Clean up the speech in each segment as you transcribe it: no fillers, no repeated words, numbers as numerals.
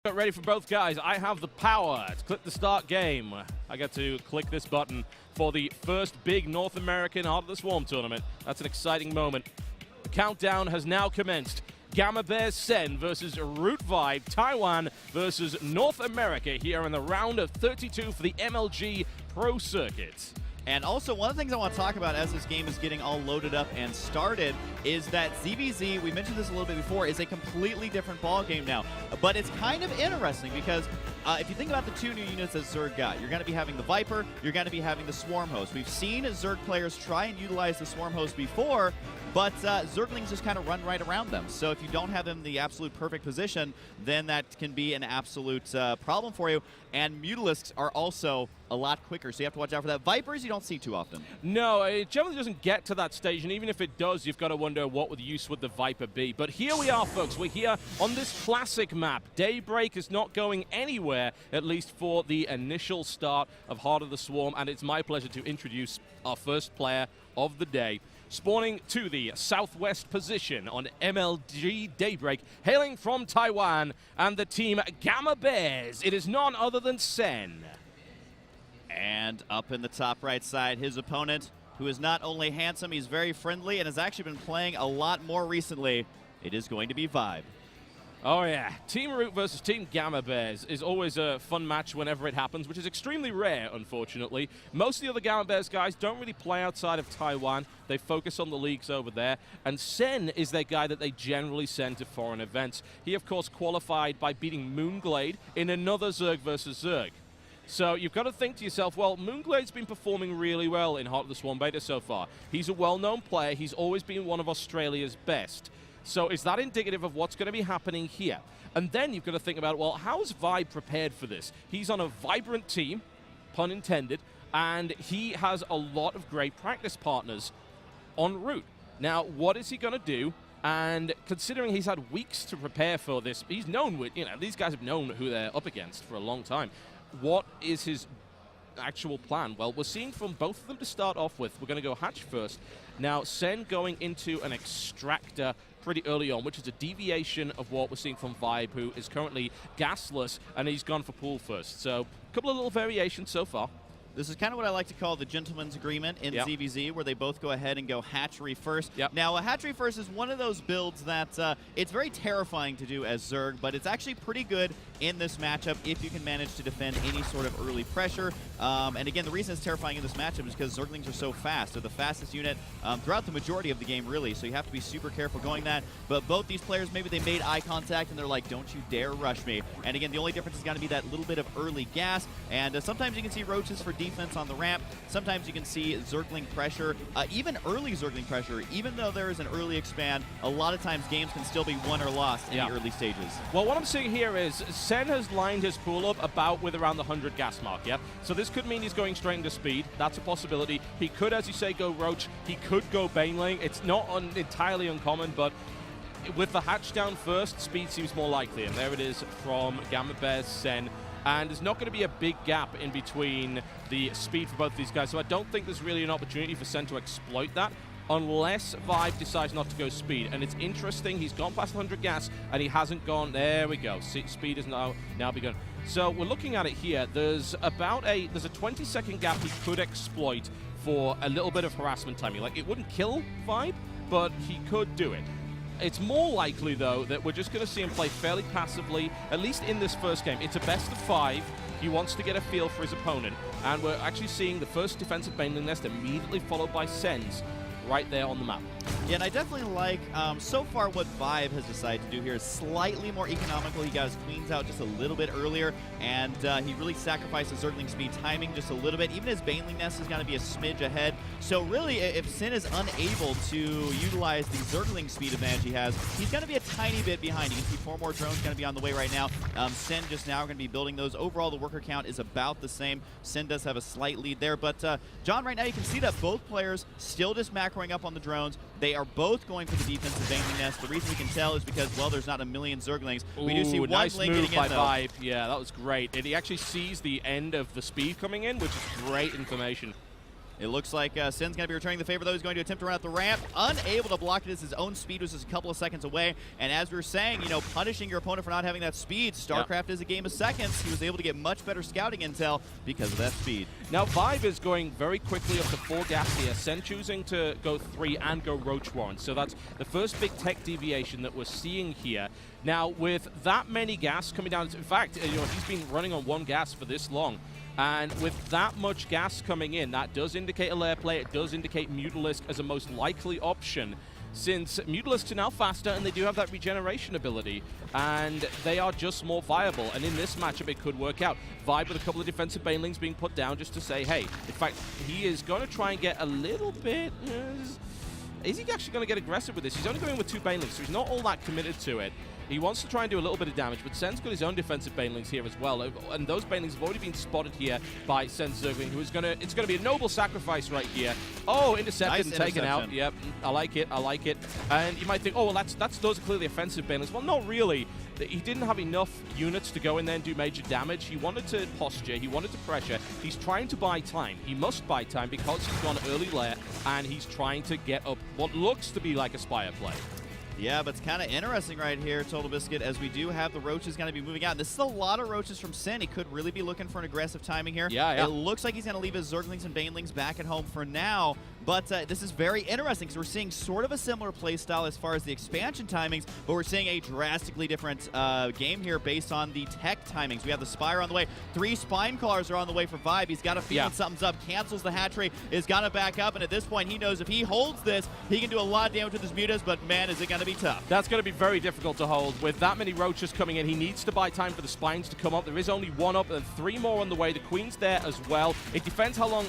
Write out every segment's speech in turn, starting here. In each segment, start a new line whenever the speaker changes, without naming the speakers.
Get ready for both guys. I have the power to click the start game. I get to click this button for the first big North American Heart of the Swarm tournament. That's an exciting moment. The countdown has now commenced. Gamma Bears Sen versus Ro32, Taiwan versus North America here in the round of 32 for the MLG Pro Circuit.
And also, one of the things I want to talk about as this game is getting all loaded up and started is that ZVZ, we mentioned this a little bit before, is a completely different ball game now. But it's kind of interesting because if you think about the two new units that Zerg got, you're going to be having the Viper, you're going to be having the Swarm Host. We've seen Zerg players try and utilize the Swarm Host before, but Zerglings just kind of run right around them. So if you don't have them in the absolute perfect position, then that can be an absolute problem for you. And Mutalisks are also a lot quicker, so you have to watch out for that. Vipers you don't see too often.
No, it generally doesn't get to that stage, and even if it does, you've got to wonder what use would the Viper be. But here we are, folks. We're here on this classic map. Daybreak is not going anywhere, at least for the initial start of Heart of the Swarm, and it's my pleasure to introduce our first player of the day. Spawning to the southwest position on MLG Daybreak, hailing from Taiwan, and the team Gamma Bears. It is none other than Sen.
And up in the top right side, his opponent, who is not only handsome, he's very friendly, and has actually been playing a lot more recently. It is going to be Vibe.
Oh yeah, Team Root versus Team Gamma Bears is always a fun match whenever it happens, which is extremely rare, unfortunately. Most of the other Gamma Bears guys don't really play outside of Taiwan. They focus on the leagues over there, and Sen is their guy that they generally send to foreign events. He, of course, qualified by beating Moonglade in another Zerg versus Zerg. So you've got to think to yourself, well, Moonglade's been performing really well in Heart of the Swarm Beta so far. He's a well-known player. He's always been one of Australia's best. So is that indicative of what's going to be happening here? And then you've got to think about, well, how's Vibe prepared for this? He's on a vibrant team, pun intended, and he has a lot of great practice partners en route. Now, what is he going to do? And considering he's had weeks to prepare for this, he's known with, these guys have known who they're up against for a long time. What is his actual plan? Well, we're seeing from both of them to start off with. We're going to go Hatch first. Now, Sen going into an Extractor pretty early on, which is a deviation of what we're seeing from Vibe, who is currently gasless, and he's gone for Pool first. So, a couple of little variations so far.
This is kind of what I like to call the gentleman's agreement in ZVZ, where they both go ahead and go hatchery first. Now, a hatchery first is one of those builds that it's very terrifying to do as Zerg, but it's actually pretty good in this matchup if you can manage to defend any sort of early pressure. And again, the reason it's terrifying in this matchup is because Zerglings are so fast. They're the fastest unit throughout the majority of the game, really, so you have to be super careful going that. But both these players, maybe they made eye contact and they're like, don't you dare rush me. And again, the only difference is going to be that little bit of early gas, and sometimes you can see roaches for defense on the ramp. Sometimes you can see Zergling pressure, even early Zergling pressure. Even though there is an early expand, a lot of times games can still be won or lost in the early stages.
Well, what I'm seeing here is Sen has lined his pool up about with around the 100 gas mark, So this could mean he's going straight into speed. That's a possibility. He could, as you say, go Roach. He could go Baneling. It's not entirely uncommon, but with the hatch down first, speed seems more likely. And there it is from Gamma Bears Sen. And there's not going to be a big gap in between the speed for both these guys. So I don't think there's really an opportunity for Sen to exploit that unless Vibe decides not to go speed. And it's interesting, he's gone past 100 gas and he hasn't gone, there we go, speed is now begun. So we're looking at it here, there's a 20-second gap he could exploit for a little bit of harassment timing. Like, it wouldn't kill Vibe, but he could do it. It's more likely, though, that we're just going to see him play fairly passively, at least in this first game. It's a best of 5. He wants to get a feel for his opponent. And we're actually seeing the first defensive Baneling nest immediately followed by Sen's right there on the map.
Yeah, and I definitely like, so far what Vibe has decided to do here is slightly more economical. He got his queens out just a little bit earlier, and he really sacrificed his Zergling speed timing just a little bit. Even his Baneling nest is going to be a smidge ahead. So really, if Sen is unable to utilize the Zergling speed advantage he has, he's going to be a tiny bit behind. You can see 4 more drones going to be on the way right now. Sen just now are going to be building those. Overall, the worker count is about the same. Sen does have a slight lead there, but John, right now you can see that both players still just macroing up on the drones. They are both going for the defensive Baneling nest. The reason we can tell is because, well, there's not a million Zerglings. We do see one
nice
link
move
getting
by
in, though.
Vibe. Yeah, that was great. And he actually sees the end of the speed coming in, which is great information.
It looks like Sin's going to be returning the favor, though. He's going to attempt to run out the ramp. Unable to block it as his own speed was just a couple of seconds away. And as we were saying, you know, punishing your opponent for not having that speed, Starcraft is a game of seconds. He was able to get much better scouting intel because of that speed.
Now, Vibe is going very quickly up to 4 gas here. Sen choosing to go 3 and go Roach Warren. So that's the first big tech deviation that we're seeing here. Now, with that many gas coming down, in fact, you know, he's been running on 1 gas for this long. And with that much gas coming in, that does indicate a lair play. It does indicate Mutalisk as a most likely option, since Mutalisks are now faster and they do have that regeneration ability, and they are just more viable. And in this matchup, it could work out. Vibe with a couple of defensive banelings being put down just to say, hey, in fact, he is going to try and get a little bit... is he actually going to get aggressive with this? He's only going with 2 banelings, so he's not all that committed to it. He wants to try and do a little bit of damage, but Sen's got his own defensive banelings here as well, and those banelings have already been spotted here by Sen Zergling, who is it's going to be a noble sacrifice right here. Oh, intercepted and taken out. Yep, I like it, I like it. And you might think, oh, well, those are clearly offensive banelings. Well, not really. He didn't have enough units to go in there and do major damage. He wanted to posture, he wanted to pressure. He's trying to buy time. He must buy time because he's gone early lair, and he's trying to get up what looks to be like a Spire play.
Yeah, but it's kind of interesting right here, Total Biscuit, as we do have the Roaches going to be moving out. This is a lot of Roaches from Sen. He could really be looking for an aggressive timing here.
Yeah.
It looks like he's going to leave his Zerglings and Banelings back at home for now. But this is very interesting because we're seeing sort of a similar play style as far as the expansion timings, but we're seeing a drastically different game here based on the tech timings. We have the Spire on the way. 3 Spine Callers are on the way for Vibe. He's got a feeling something's up, cancels the hatchery, is going to back up, and at this point he knows if he holds this, he can do a lot of damage with his Mutas, but man, is it going to be tough.
That's going to be very difficult to hold. With that many Roaches coming in, he needs to buy time for the Spines to come up. There is only 1 up and 3 more on the way. The Queen's there as well. It depends how long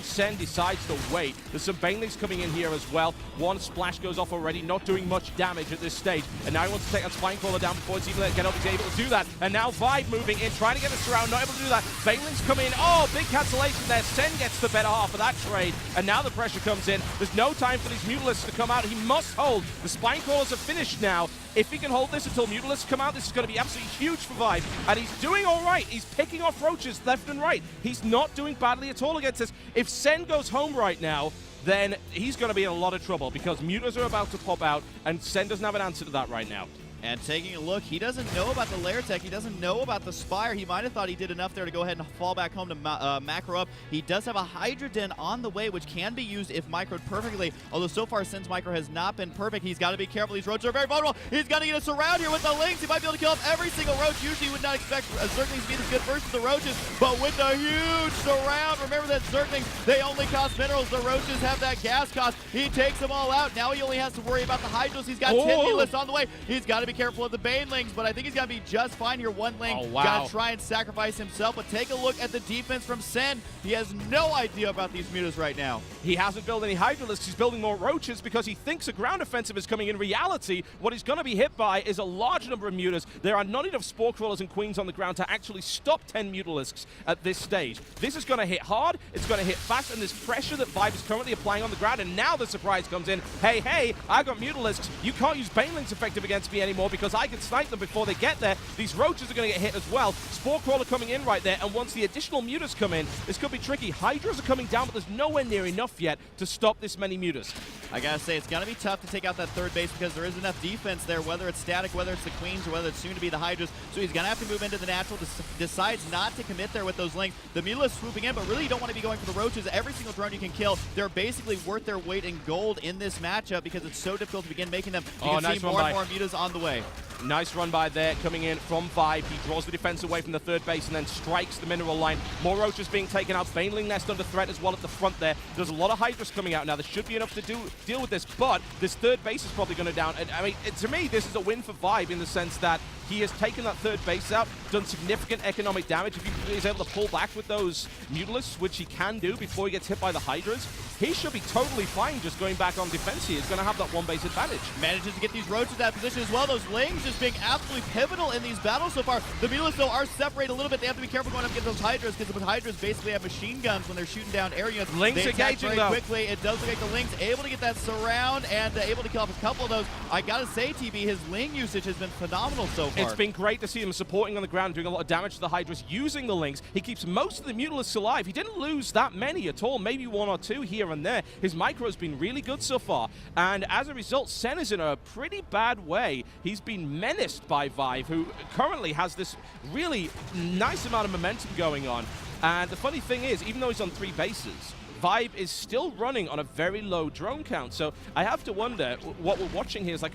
Sen decides to wait. There's some Banelings coming in here as well. 1 splash goes off already, not doing much damage at this stage. And now he wants to take that Spinecrawler down before it's even get up. He's able to do that. And now Vibe moving in, trying to get a surround, not able to do that. Banelings come in. Oh, big cancellation there. Sen gets the better half of that trade. And now the pressure comes in. There's no time for these Mutalisks to come out. He must hold. The Spinecrawlers are finished now. If he can hold this until Mutalisks come out, this is going to be absolutely huge for Vibe. And he's doing all right. He's picking off Roaches left and right. He's not doing badly at all against this. If Sen goes home right now, then he's going to be in a lot of trouble because Mutas are about to pop out, and Sen doesn't have an answer to that right now.
And taking a look, he doesn't know about the lair tech. He doesn't know about the Spire. He might have thought he did enough there to go ahead and fall back home to macro up. He does have a Hydra Den on the way, which can be used if microed perfectly. Although so far, Sen's micro has not been perfect. He's got to be careful. These Roaches are very vulnerable. He's got to get a surround here with the Lynx. He might be able to kill off every single Roach. Usually you would not expect Zerglings to be this good versus the Roaches, but with the huge surround, remember that Zerglings, they only cost minerals. The Roaches have that gas cost. He takes them all out. Now he only has to worry about the Hydras. He's got 10 Mutalisks on the way. He's got to be careful of the Bane, but I think he's going to be just fine here. 1 Ling got to try and sacrifice himself, but take a look at the defense from Sen. He has no idea about these Mutas right now.
He hasn't built any Hydralisks. He's building more Roaches because he thinks a ground offensive is coming. In reality, what he's going to be hit by is a large number of Mutas. There are not enough Spore Crawlers and Queens on the ground to actually stop 10 Mutalisks at this stage. This is going to hit hard, it's going to hit fast, and there's pressure that Vibe is currently applying on the ground, and now the surprise comes in. Hey, I got Mutalisks. You can't use Banelings effective against me anymore because I can snipe them before they get there. These Roaches are going to get hit as well. Spore Crawler coming in right there, and once the additional Mutas come in, this could be tricky. Hydras are coming down, but there's nowhere near enough yet to stop this many Mutas.
I gotta say, it's gonna be tough to take out that 3rd base because there is enough defense there, whether it's static, whether it's the Queens, or whether it's soon to be the Hydras. So he's gonna have to move into the natural. Decides not to commit there with those Lings. The Mutalisks swooping in, but really you don't want to be going for the Roaches. Every single drone you can kill, they're basically worth their weight in gold in this matchup because it's so difficult to begin making them. You can see more and more Mutas on the way.
Nice run by there, coming in from Vibe. He draws the defense away from the 3rd base and then strikes the mineral line. More Roaches being taken out. Baneling Nest under threat as well at the front there. There's a lot of Hydras coming out now. There should be enough to deal with this, but this 3rd base is probably going to down. And, I mean, to me, this is a win for Vibe in the sense that he has taken that 3rd base out, done significant economic damage. If he's able to pull back with those Mutalisks, which he can do before he gets hit by the Hydras, he should be totally fine just going back on defense here. He's going to have that 1 base advantage.
Manages to get these Roaches in that position as well. Those Lings just being absolutely pivotal in these battles so far. The Mutalisks, though, are separated a little bit. They have to be careful going up against those Hydras because the Hydras basically have machine guns when they're shooting down air units.
Lings
they attack
engaging,
very quickly. It does look like the Lings able to get that surround and able to kill off a couple of those. I gotta say, TB, his Ling usage has been phenomenal so far. far.
It's been great to see him supporting on the ground, doing a lot of damage to the Hydras, using the links. He keeps most of the Mutalisks alive. He didn't lose that many at all, maybe 1 or 2 here and there. His micro's been really good so far, and as a result, Sen is in a pretty bad way. He's been menaced by Vive, who currently has this really nice amount of momentum going on. And the funny thing is, even though he's on 3 bases, Vibe is still running on a very low drone count. So I have to wonder, what we're watching here is like,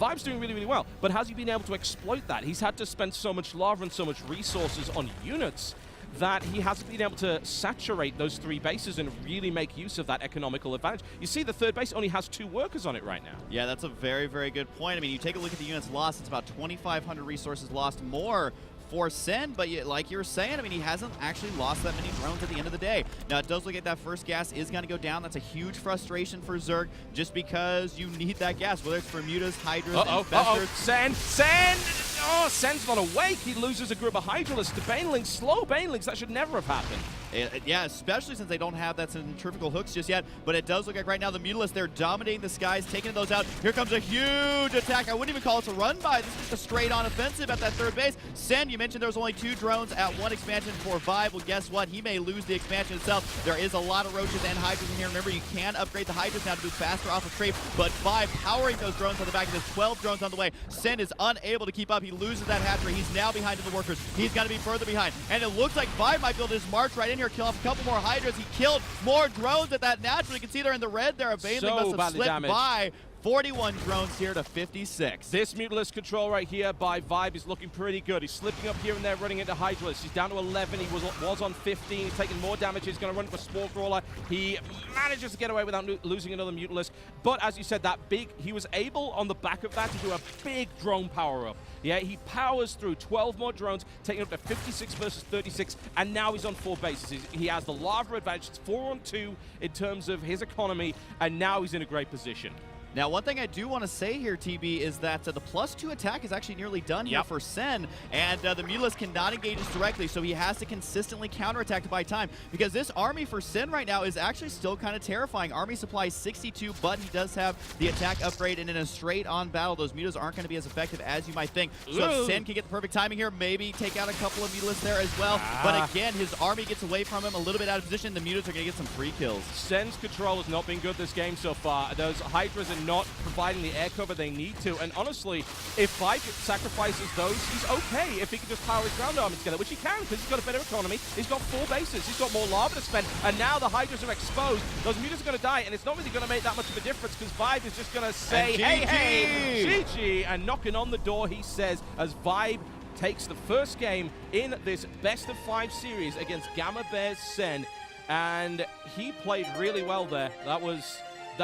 Vibe's doing really, really well, but has he been able to exploit that? He's had to spend so much lava and so much resources on units that he hasn't been able to saturate those 3 bases and really make use of that economical advantage. You see, the 3rd base only has 2 workers on it right now.
Yeah, that's a very, very good point. I mean, you take a look at the units lost, it's about 2,500 resources lost more for Sen, but like you were saying, I mean, he hasn't actually lost that many drones at the end of the day. Now, it does look like that first gas is going to go down. That's a huge frustration for Zerg, just because you need that gas, whether it's for Mutas, Hydras, Infestors.
Sen! Oh, Sen's not awake. He loses a group of Hydralisks to Banelings. Slow Banelings. That should never have happened.
Yeah, especially since they don't have that centrifugal hooks just yet, but it does look like right now the Mutalisks, they're dominating the skies, taking those out. Here comes a huge attack. I wouldn't even call it a run-by. This is just a straight-on offensive at that 3rd base. Sen, you mentioned there was only 2 drones at 1 expansion for Vibe. Well, guess what? He may lose the expansion itself. There is a lot of Roaches and Hydras in here. Remember, you can upgrade the Hydras now to move faster off of Trape, but Vibe powering those drones on the back of this 12 drones on the way. Sen is unable to keep up. He loses that hatchery. He's now behind in the workers. He's going to be further behind. And it looks like Vibe might be able to just march right in here, kill off a couple more Hydras. He killed more drones at that natural. You can see they're in the red there. A Baneling must have slipped by. 41 drones here to 56.
This Mutalisk control right here by Vibe is looking pretty good. He's slipping up here and there, running into Hydralisk. He's down to 11. He was on 15. He's taking more damage. He's going to run for Spore Crawler. He manages to get away without losing another Mutalisk. But as you said, he was able on the back of that to do a big drone power-up. Yeah, he powers through 12 more drones, taking up to 56 versus 36, and now he's on 4 bases. He has the lava advantage. It's 4 on 2 in terms of his economy, and now he's in a great position.
Now, one thing I do want to say here, TB, is that the +2 attack is actually nearly done here for Sen, and the Mutalisk cannot engage us directly, so he has to consistently counterattack to buy time, because this army for Sen right now is actually still kind of terrifying. Army supply 62, but he does have the attack upgrade, and in a straight-on battle, those Mutas aren't going to be as effective as you might think. So if Sen can get the perfect timing here, maybe take out a couple of Mutalisks there as well. But again, his army gets away from him, a little bit out of position. The Mutas are going to get some free kills.
Sen's control has not been good this game so far. Those Hydras are not providing the air cover they need to, and honestly, if Vibe sacrifices those, he's okay if he can just power his ground army together, which he can, because he's got a better economy. He's got 4 bases. He's got more lava to spend, and now the Hydras are exposed. Those Mutas are going to die, and it's not really going to make that much of a difference, because Vibe is just going to say, hey, GG, and knocking on the door, he says, as Vibe takes the first game in this best-of-5 series against Gamma Bears Sen, and he played really well there. That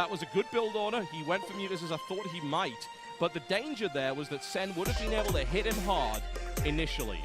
was a good build order. He went for Mutas as I thought he might, but the danger there was that Sen would have been able to hit him hard initially.